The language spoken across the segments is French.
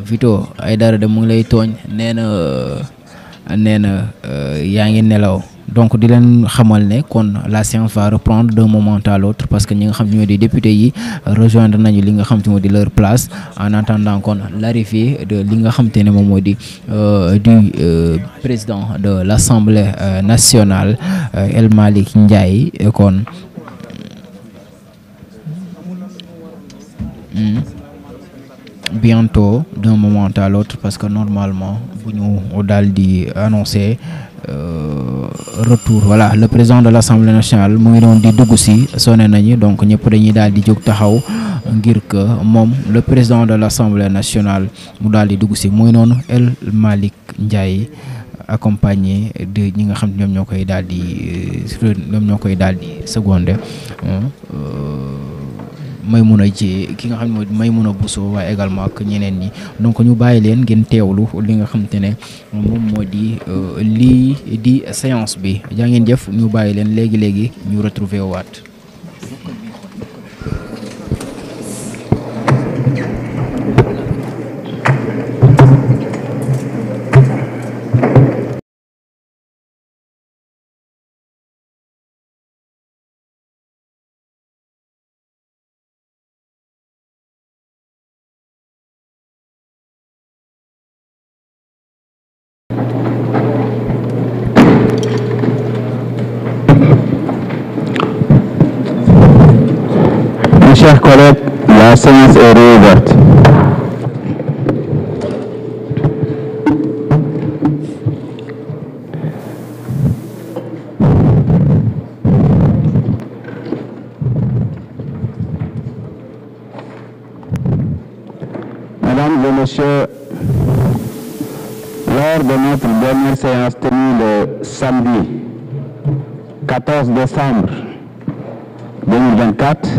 Vito Aïdara de mu ngi lay tooñ nee na yaa ngi nelaw donc di leen xamal ne kon la séance va reprendre d'un moment à l'autre parce que ñi nga xam te ñoo di député yi rejoindre nañu li nga xam te moo di leur place en attendant kon l'arrivée de li nga xam te ne moom moo di du président de l'Assemblée nationale El Malick Ndiaye kon bientôt d'un moment à l'autre parce que normalement bu ñu daal di annoncer retour voilà le président de l'Assemblée nationale mu ngi doon di dugg si sonné nañu donc ñëpp dañuy daal di jóg taxaw ngir que moom le président de l'Assemblée nationale mu daal di dugg si mu ngi noonu El Malick Ndiaye accompagné de ñi nga xam ne ñoom ñoo koy daal di secondé Maimouna ji ki nga xam ne mooy Maimouna Bousso waaye également ak ñeneen ñi donc ñu bàyyi leen ngeen teewlu li nga xam te ne moom moo di lii di séance bi jaa ngeen jëf ñu bàyyi leen léegi ñu retrouver waat. Chers collègues, la séance est réouverte. Mesdames et messieurs, lors de notre dernière séance tenue le samedi 14 décembre 2024,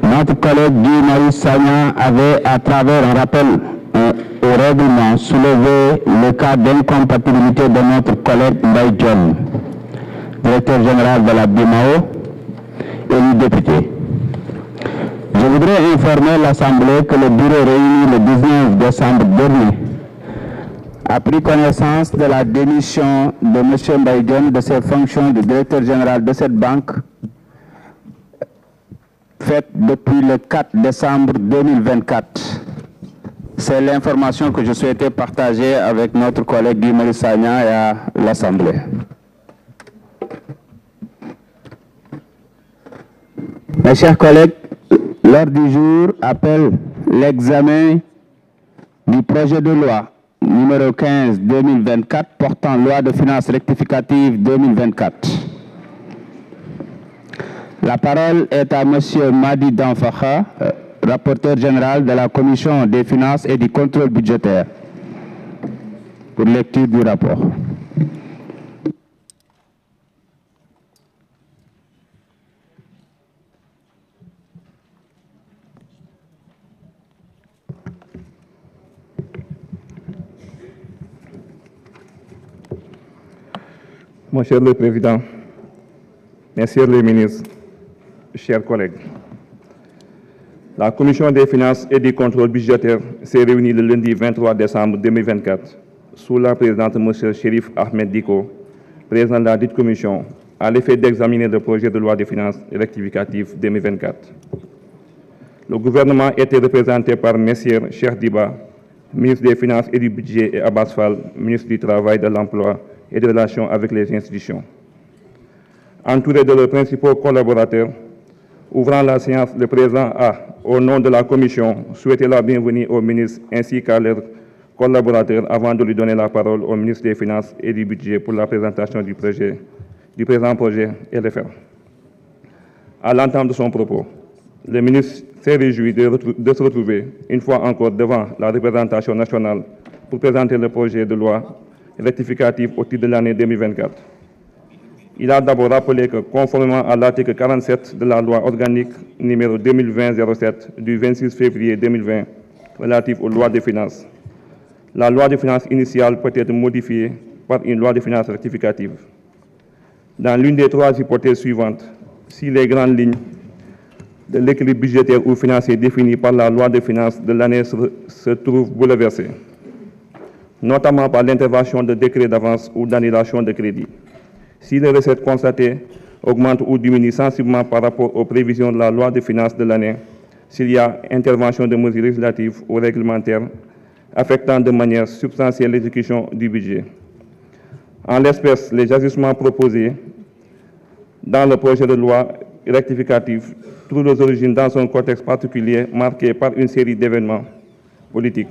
notre collègue Guy Marius Sagna avait, à travers un rappel au règlement, soulevé le cas d'incompatibilité de notre collègue Mbaye Dione, directeur général de la BIMAO, élu député. Je voudrais informer l'Assemblée que le bureau réuni le 19 décembre dernier a pris connaissance de la démission de M. Mbaye Dione de ses fonctions de directeur général de cette banque faite depuis le 4 décembre 2024. C'est l'information que je souhaitais partager avec notre collègue Guy Marius Sagna et à l'Assemblée. Mes chers collègues, l'ordre du jour appelle l'examen du projet de loi numéro 15/2024 portant loi de finances rectificative 2024. La parole est à M. Madi Danfakha, rapporteur général de la Commission des finances et du contrôle budgétaire, pour lecture du rapport. Monsieur le Président, Messieurs les ministres, chers collègues, la Commission des finances et du contrôle budgétaire s'est réunie le lundi 23 décembre 2024 sous la présidente M. Chérif Ahmed Diko, président de la dite commission, à l'effet d'examiner le projet de loi de finances rectificative 2024. Le gouvernement était représenté par Messieurs Cheikh Diba, ministre des Finances et du Budget, et Abbas Fall, ministre du Travail, de l'Emploi et des Relations avec les institutions. Entouré de leurs principaux collaborateurs, ouvrant la séance, le président a, au nom de la Commission, souhaité la bienvenue au ministre ainsi qu'à leurs collaborateurs avant de lui donner la parole au ministre des Finances et du Budget pour la présentation du présent projet LFR. À l'entame de son propos, le ministre s'est réjoui de se retrouver une fois encore devant la représentation nationale pour présenter le projet de loi rectificatif au titre de l'année 2024. Il a d'abord rappelé que, conformément à l'article 47 de la loi organique numéro 2020-07 du 26 février 2020 relative aux lois de finances, la loi de finances initiale peut être modifiée par une loi de finances rectificative. Dans l'une des trois hypothèses suivantes, si les grandes lignes de l'équilibre budgétaire ou financier défini par la loi de finances de l'année se trouve bouleversé, notamment par l'intervention de décrets d'avance ou d'annulation de crédit. Si les recettes constatées augmentent ou diminuent sensiblement par rapport aux prévisions de la loi de finances de l'année, s'il y a intervention de mesures législatives ou réglementaires affectant de manière substantielle l'exécution du budget. En l'espèce, les ajustements proposés dans le projet de loi rectificatif trouvent leurs origines dans un contexte particulier marqué par une série d'événements politiques,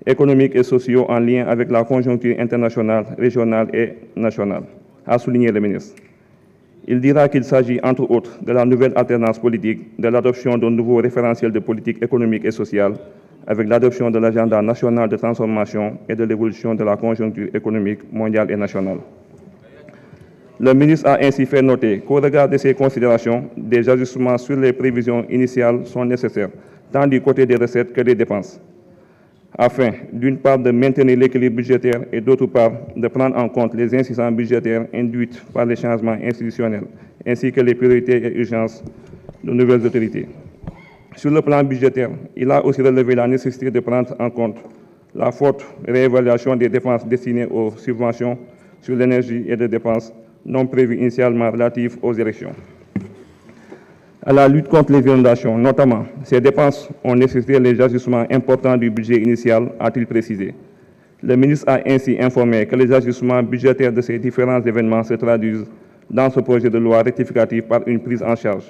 économiques et sociaux en lien avec la conjoncture internationale, régionale et nationale, a souligné le ministre. Il dira qu'il s'agit, entre autres, de la nouvelle alternance politique, de l'adoption d'un nouveau référentiel de politique économique et sociale, avec l'adoption de l'agenda national de transformation et de l'évolution de la conjoncture économique mondiale et nationale. Le ministre a ainsi fait noter qu'au regard de ces considérations, des ajustements sur les prévisions initiales sont nécessaires, tant du côté des recettes que des dépenses, afin, d'une part, de maintenir l'équilibre budgétaire et, d'autre part, de prendre en compte les incidences budgétaires induites par les changements institutionnels, ainsi que les priorités et urgences de nouvelles autorités. Sur le plan budgétaire, il a aussi relevé la nécessité de prendre en compte la forte réévaluation des dépenses destinées aux subventions sur l'énergie et des dépenses non prévues initialement relatives aux élections. À la lutte contre les inondations, notamment, ces dépenses ont nécessité les ajustements importants du budget initial, a-t-il précisé. Le ministre a ainsi informé que les ajustements budgétaires de ces différents événements se traduisent dans ce projet de loi rectificatif par une prise en charge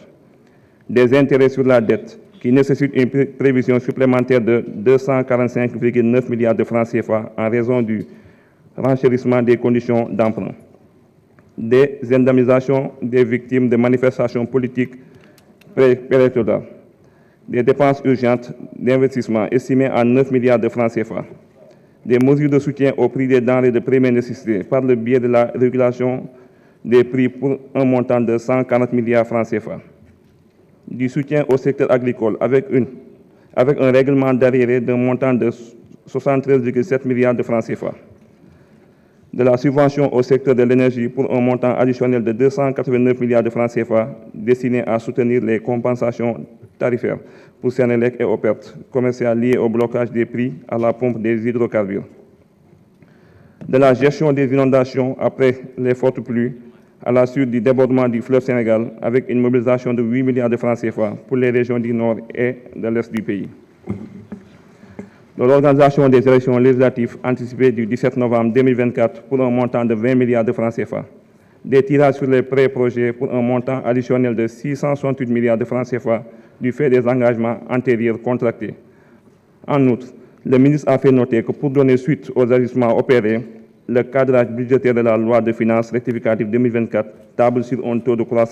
des intérêts sur la dette qui nécessitent une prévision supplémentaire de 245,9 milliards de francs CFA en raison du renchérissement des conditions d'emprunt, des indemnisations des victimes de manifestations politiques préélectorales, des dépenses urgentes d'investissement estimées à 9 milliards de francs CFA, des mesures de soutien au prix des denrées de première nécessité par le biais de la régulation des prix pour un montant de 140 milliards de francs CFA, du soutien au secteur agricole avec un règlement d'arriéré d'un montant de 73,7 milliards de francs CFA, de la subvention au secteur de l'énergie pour un montant additionnel de 289 milliards de francs CFA destiné à soutenir les compensations tarifaires pour Senelec et aux pertes commerciales liées au blocage des prix à la pompe des hydrocarbures, de la gestion des inondations après les fortes pluies à la suite du débordement du fleuve Sénégal avec une mobilisation de 8 milliards de francs CFA pour les régions du nord et de l'est du pays, de l'organisation des élections législatives anticipées du 17 novembre 2024 pour un montant de 20 milliards de francs CFA, des tirages sur les pré-projets pour un montant additionnel de 668 milliards de francs CFA du fait des engagements antérieurs contractés. En outre, le ministre a fait noter que pour donner suite aux ajustements opérés, le cadrage budgétaire de la loi de finances rectificative 2024 table sur un taux de croissance